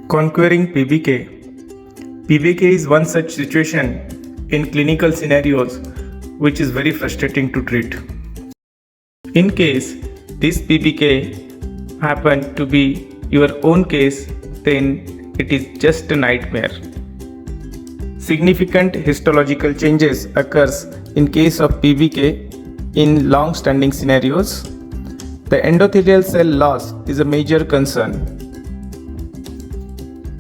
Conquering PBK. PBK is one such situation in clinical scenarios which is very frustrating to treat. In case this PBK happen to be your own case, then it is just a nightmare. Significant histological changes occurs in case of PBK in long-standing scenarios. The endothelial cell loss is a major concern.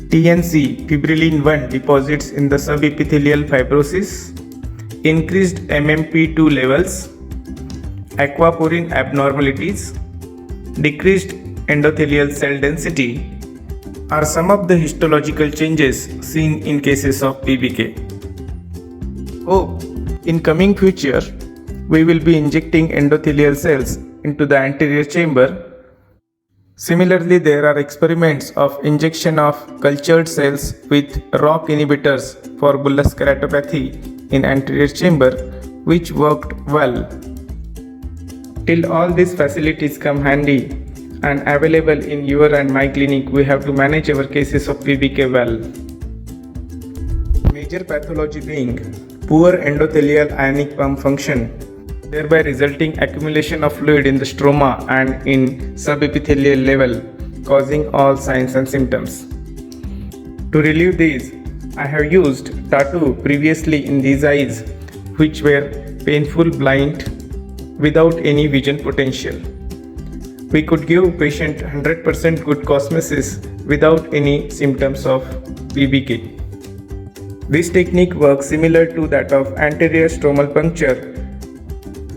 TNC fibrillin 1 deposits in the subepithelial fibrosis, increased MMP2 levels, aquaporin abnormalities, decreased endothelial cell density are some of the histological changes seen in cases of PBK. In coming future, we will be injecting endothelial cells into the anterior chamber. Similarly, there are experiments of injection of cultured cells with ROCK inhibitors for bullous keratopathy in anterior chamber, which worked well. Till all these facilities come handy and available in your and my clinic, we have to manage our cases of PBK well. Major pathology being poor endothelial ionic pump function, thereby resulting accumulation of fluid in the stroma and in subepithelial level, causing all signs and symptoms. To relieve these, I have used tattoo previously in these eyes, which were painful, blind, without any vision potential. We could give patient 100% good cosmesis without any symptoms of PBK. This technique works similar to that of anterior stromal puncture,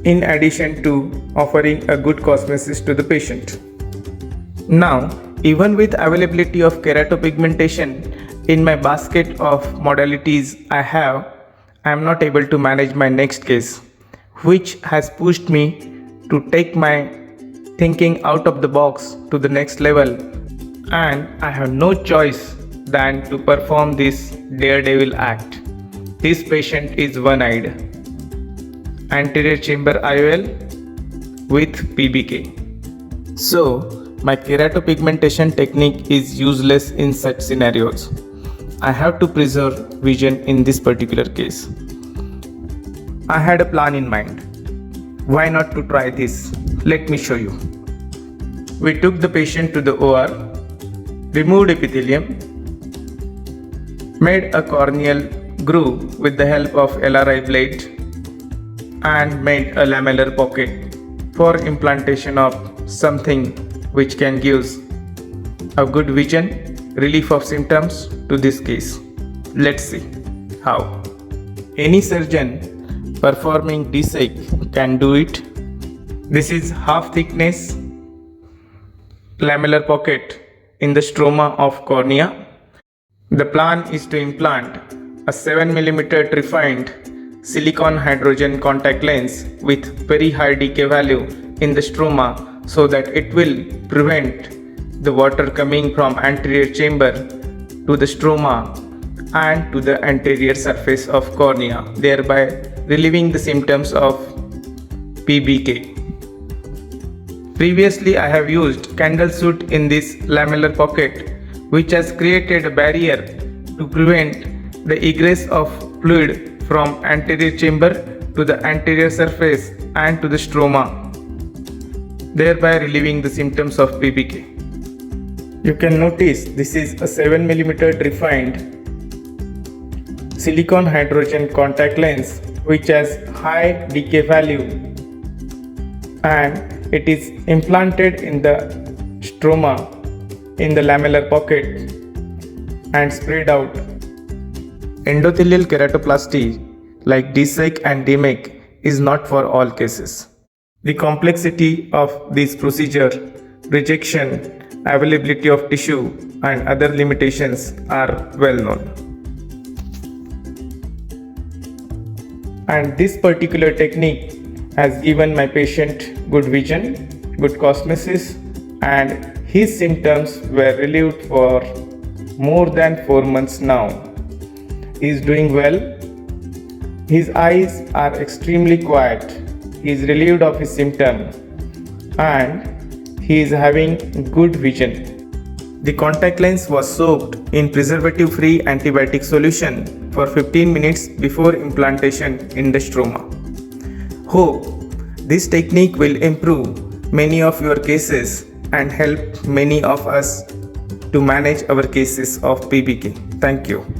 in addition to offering a good cosmesis to the patient. Now, even with availability of keratopigmentation in my basket of modalities I am not able to manage my next case, which has pushed me to take my thinking out of the box to the next level, and I have no choice than to perform this daredevil act. This patient is one-eyed. Anterior chamber IOL with PBK. So, my keratopigmentation technique is useless in such scenarios. I have to preserve vision in this particular case. I had a plan in mind. Why not to try this? Let me show you. We took the patient to the OR, removed epithelium, made a corneal groove with the help of LRI blade, and made a lamellar pocket for implantation of something which can give a good vision, relief of symptoms to this case. Let's see how. Any surgeon performing DSEK can do it. This is half thickness lamellar pocket in the stroma of cornea. The plan is to implant a 7 mm refined silicon hydrogen contact lens with very high decay value in the stroma, so that it will prevent the water coming from anterior chamber to the stroma and to the anterior surface of cornea, thereby relieving the symptoms of PBK. Previously, I have used candle soot in this lamellar pocket, which has created a barrier to prevent the egress of fluid from anterior chamber to the anterior surface and to the stroma, thereby relieving the symptoms of PBK. You can notice this is a 7 mm refined silicon hydrogen contact lens which has high decay value, and it is implanted in the stroma in the lamellar pocket and spread out. Endothelial keratoplasty like DSEK and DMEK is not for all cases. The complexity of this procedure, rejection, availability of tissue and other limitations are well known. And this particular technique has given my patient good vision, good cosmesis, and his symptoms were relieved for more than 4 months now. He is doing well. His eyes are extremely quiet. He is relieved of his symptom and he is having good vision. The contact lens was soaked in preservative-free antibiotic solution for 15 minutes before implantation in the stroma. Hope this technique will improve many of your cases and help many of us to manage our cases of PBK. Thank you.